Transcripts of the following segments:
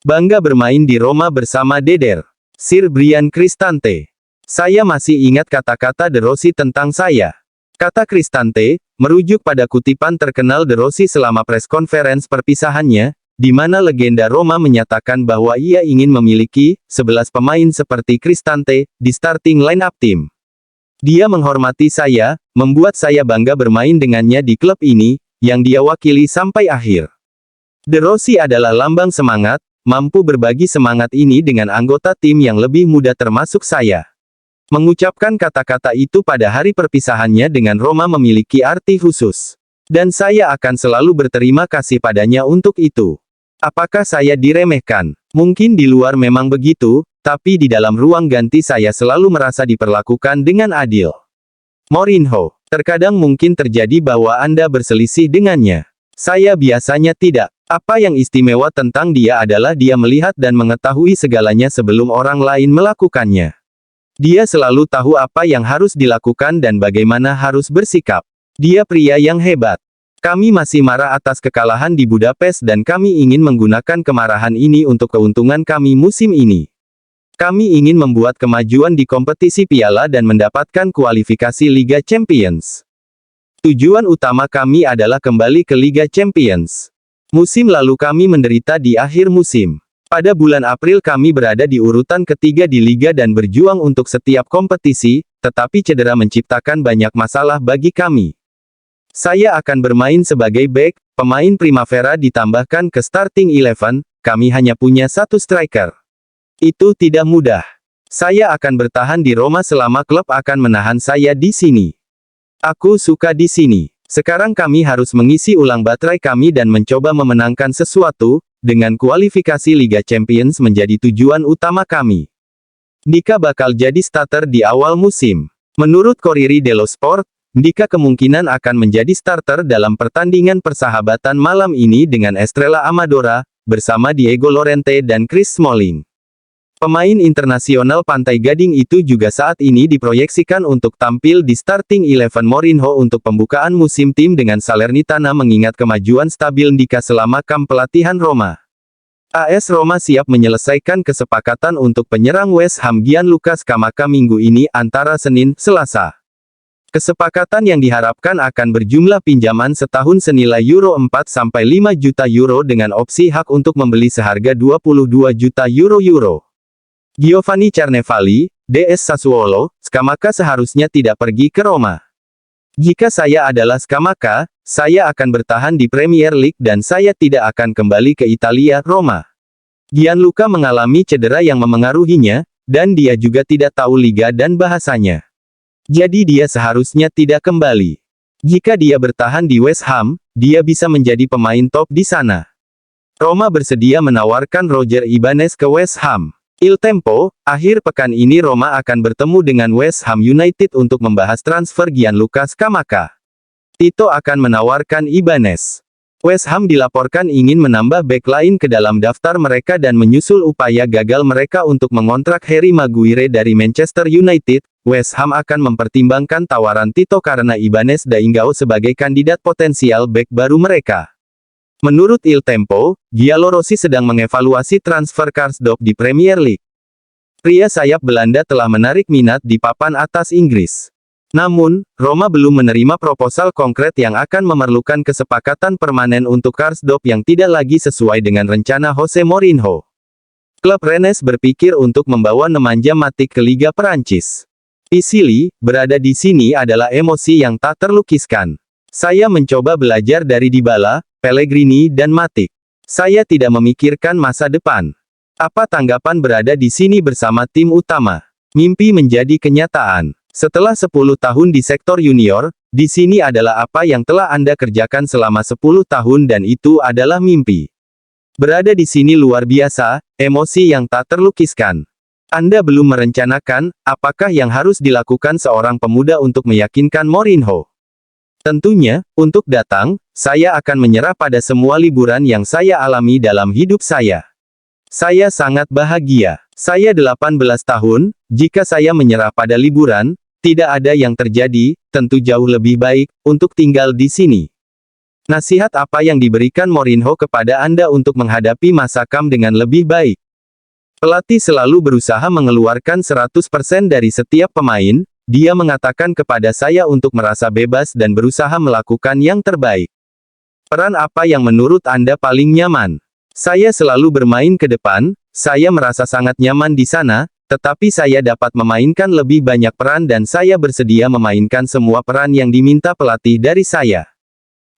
Bangga bermain di Roma bersama Deder. Sir Brian Cristante. Saya masih ingat kata-kata De Rossi tentang saya. Kata Cristante, merujuk pada kutipan terkenal De Rossi selama press conference perpisahannya, di mana legenda Roma menyatakan bahwa ia ingin memiliki 11 pemain seperti Cristante di starting line-up tim. Dia menghormati saya, membuat saya bangga bermain dengannya di klub ini, yang dia wakili sampai akhir. De Rossi adalah lambang semangat, mampu berbagi semangat ini dengan anggota tim yang lebih muda termasuk saya. Mengucapkan kata-kata itu pada hari perpisahannya dengan Roma memiliki arti khusus. Dan saya akan selalu berterima kasih padanya untuk itu. Apakah saya diremehkan? Mungkin di luar memang begitu, tapi di dalam ruang ganti saya selalu merasa diperlakukan dengan adil. Mourinho, terkadang mungkin terjadi bahwa Anda berselisih dengannya. Saya biasanya tidak. Apa yang istimewa tentang dia adalah dia melihat dan mengetahui segalanya sebelum orang lain melakukannya. Dia selalu tahu apa yang harus dilakukan dan bagaimana harus bersikap. Dia pria yang hebat. Kami masih marah atas kekalahan di Budapest dan kami ingin menggunakan kemarahan ini untuk keuntungan kami musim ini. Kami ingin membuat kemajuan di kompetisi piala dan mendapatkan kualifikasi Liga Champions. Tujuan utama kami adalah kembali ke Liga Champions. Musim lalu kami menderita di akhir musim. Pada bulan April kami berada di urutan ketiga di Liga dan berjuang untuk setiap kompetisi, tetapi cedera menciptakan banyak masalah bagi kami. Saya akan bermain sebagai bek, pemain Primavera ditambahkan ke starting 11, kami hanya punya satu striker. Itu tidak mudah. Saya akan bertahan di Roma selama klub akan menahan saya di sini. Aku suka di sini. Sekarang kami harus mengisi ulang baterai kami dan mencoba memenangkan sesuatu, dengan kualifikasi Liga Champions menjadi tujuan utama kami. Ndika bakal jadi starter di awal musim. Menurut Corriere dello Sport, Ndika kemungkinan akan menjadi starter dalam pertandingan persahabatan malam ini dengan Estrella Amadora, bersama Diego Llorente dan Chris Smalling. Pemain internasional Pantai Gading itu juga saat ini diproyeksikan untuk tampil di starting 11 Mourinho untuk pembukaan musim tim dengan Salernitana mengingat kemajuan stabil Ndika selama kamp pelatihan Roma. AS Roma siap menyelesaikan kesepakatan untuk penyerang West Ham Gianluca Scamacca minggu ini antara Senin, Selasa. Kesepakatan yang diharapkan akan berjumlah pinjaman setahun senilai €4-5 juta dengan opsi hak untuk membeli seharga €22 juta. Giovanni Carnevali, DS Sassuolo, Scamacca seharusnya tidak pergi ke Roma. Jika saya adalah Scamacca, saya akan bertahan di Premier League dan saya tidak akan kembali ke Italia, Roma. Gianluca mengalami cedera yang memengaruhinya, dan dia juga tidak tahu liga dan bahasanya. Jadi dia seharusnya tidak kembali. Jika dia bertahan di West Ham, dia bisa menjadi pemain top di sana. Roma bersedia menawarkan Roger Ibanez ke West Ham. Il Tempo, akhir pekan ini Roma akan bertemu dengan West Ham United untuk membahas transfer Gianluca Scamacca. Tito akan menawarkan Ibanez. West Ham dilaporkan ingin menambah bek lain ke dalam daftar mereka dan menyusul upaya gagal mereka untuk mengontrak Harry Maguire dari Manchester United. West Ham akan mempertimbangkan tawaran Tito karena Ibanez Daingao sebagai kandidat potensial bek baru mereka. Menurut Il Tempo, Giallorossi sedang mengevaluasi transfer Karsdorp di Premier League. Pria sayap Belanda telah menarik minat di papan atas Inggris. Namun, Roma belum menerima proposal konkret yang akan memerlukan kesepakatan permanen untuk Karsdorp yang tidak lagi sesuai dengan rencana Jose Mourinho. Klub Rennes berpikir untuk membawa Nemanja Matic ke Liga Perancis. Pisili, berada di sini adalah emosi yang tak terlukiskan. Saya mencoba belajar dari Dybala, Pellegrini dan Matic. Saya tidak memikirkan masa depan. Apa tanggapan berada di sini bersama tim utama? Mimpi menjadi kenyataan. Setelah 10 tahun di sektor junior, di sini adalah apa yang telah Anda kerjakan selama 10 tahun dan itu adalah mimpi. Berada di sini luar biasa, emosi yang tak terlukiskan. Anda belum merencanakan, apakah yang harus dilakukan seorang pemuda untuk meyakinkan Mourinho. Tentunya, untuk datang, saya akan menyerah pada semua liburan yang saya alami dalam hidup saya. Saya sangat bahagia. Saya 18 tahun, jika saya menyerah pada liburan, tidak ada yang terjadi, tentu jauh lebih baik, untuk tinggal di sini. Nasihat apa yang diberikan Mourinho kepada Anda untuk menghadapi masa KAM dengan lebih baik? Pelatih selalu berusaha mengeluarkan 100% dari setiap pemain. Dia mengatakan kepada saya untuk merasa bebas dan berusaha melakukan yang terbaik. Peran apa yang menurut Anda paling nyaman? Saya selalu bermain ke depan, saya merasa sangat nyaman di sana, tetapi saya dapat memainkan lebih banyak peran dan saya bersedia memainkan semua peran yang diminta pelatih dari saya.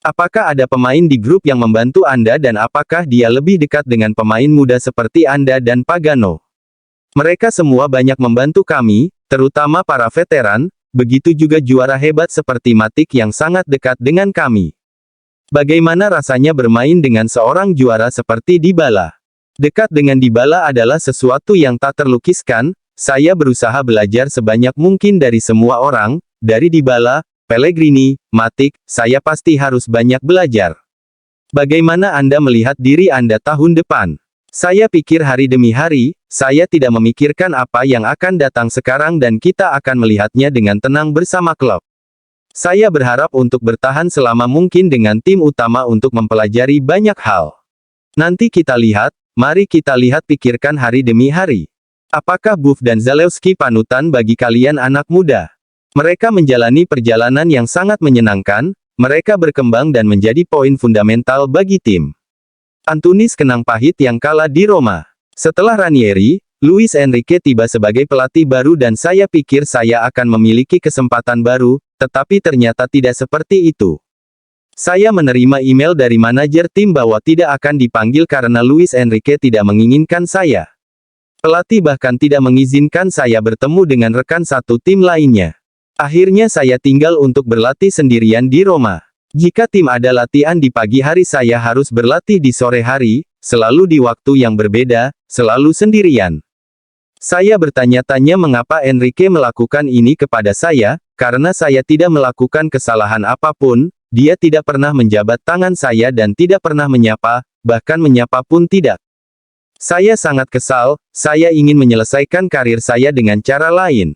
Apakah ada pemain di grup yang membantu Anda dan apakah dia lebih dekat dengan pemain muda seperti Anda dan Pagano? Mereka semua banyak membantu kami, terutama para veteran, begitu juga juara hebat seperti Matic yang sangat dekat dengan kami. Bagaimana rasanya bermain dengan seorang juara seperti Dybala? Dekat dengan Dybala adalah sesuatu yang tak terlukiskan. Saya berusaha belajar sebanyak mungkin dari semua orang, dari Dybala, Pellegrini, Matic, saya pasti harus banyak belajar. Bagaimana Anda melihat diri Anda tahun depan? Saya pikir hari demi hari, saya tidak memikirkan apa yang akan datang sekarang dan kita akan melihatnya dengan tenang bersama klub. Saya berharap untuk bertahan selama mungkin dengan tim utama untuk mempelajari banyak hal. Nanti kita lihat, mari kita lihat pikirkan hari demi hari. Apakah Buff dan Zalewski panutan bagi kalian anak muda? Mereka menjalani perjalanan yang sangat menyenangkan, mereka berkembang dan menjadi poin fundamental bagi tim. Antunis kenang pahit yang kalah di Roma. Setelah Ranieri, Luis Enrique tiba sebagai pelatih baru dan saya pikir saya akan memiliki kesempatan baru, tetapi ternyata tidak seperti itu. Saya menerima email dari manajer tim bahwa tidak akan dipanggil karena Luis Enrique tidak menginginkan saya. Pelatih bahkan tidak mengizinkan saya bertemu dengan rekan satu tim lainnya. Akhirnya saya tinggal untuk berlatih sendirian di Roma. Jika tim ada latihan di pagi hari saya harus berlatih di sore hari, selalu di waktu yang berbeda, selalu sendirian. Saya bertanya-tanya mengapa Enrique melakukan ini kepada saya, karena saya tidak melakukan kesalahan apapun, dia tidak pernah menjabat tangan saya dan tidak pernah menyapa, bahkan menyapa pun tidak. Saya sangat kesal, saya ingin menyelesaikan karir saya dengan cara lain.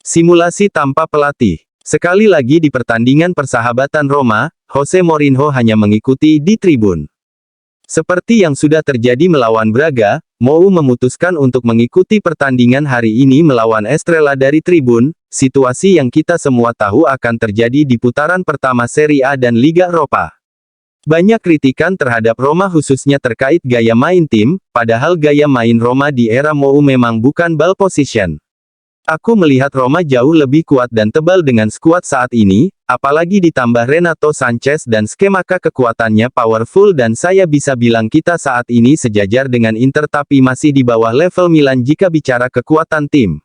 Simulasi tanpa pelatih. Sekali lagi di pertandingan persahabatan Roma, Jose Mourinho hanya mengikuti di tribun. Seperti yang sudah terjadi melawan Braga, Mou memutuskan untuk mengikuti pertandingan hari ini melawan Estrela dari tribun, situasi yang kita semua tahu akan terjadi di putaran pertama Serie A dan Liga Eropa. Banyak kritikan terhadap Roma khususnya terkait gaya main tim, padahal gaya main Roma di era Mou memang bukan ball position. Aku melihat Roma jauh lebih kuat dan tebal dengan skuad saat ini, apalagi ditambah Renato Sanchez dan skema kekuatannya powerful dan saya bisa bilang kita saat ini sejajar dengan Inter tapi masih di bawah level Milan jika bicara kekuatan tim.